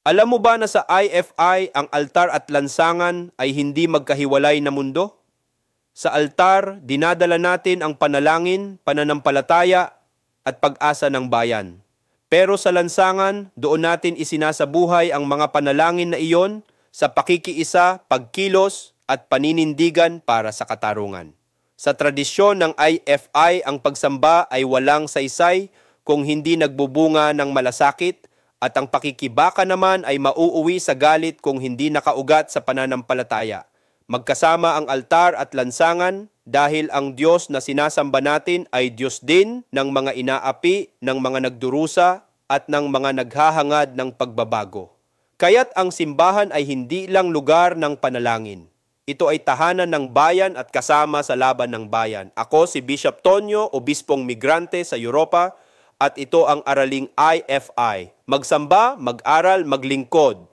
Alam mo ba na sa IFI ang altar at lansangan ay hindi magkahiwalay na mundo? Sa altar, dinadala natin ang panalangin, pananampalataya at pag-asa ng bayan. Pero sa lansangan, doon natin isinasabuhay ang mga panalangin na iyon sa pakikiisa, pagkilos at paninindigan para sa katarungan. Sa tradisyon ng IFI, ang pagsamba ay walang saysay kung hindi nagbubunga ng malasakit at ang pakikibaka naman ay mauuwi sa galit kung hindi nakaugat sa pananampalataya. Magkasama ang altar at lansangan dahil ang Diyos na sinasamba natin ay Diyos din ng mga inaapi, ng mga nagdurusa at ng mga naghahangad ng pagbabago. Kaya't ang simbahan ay hindi lang lugar ng panalangin. Ito ay tahanan ng bayan at kasama sa laban ng bayan. Ako si Bishop Tonyo, obispong migrante sa Europa, at ito ang Araling IFI. Magsamba, mag-aral, maglingkod.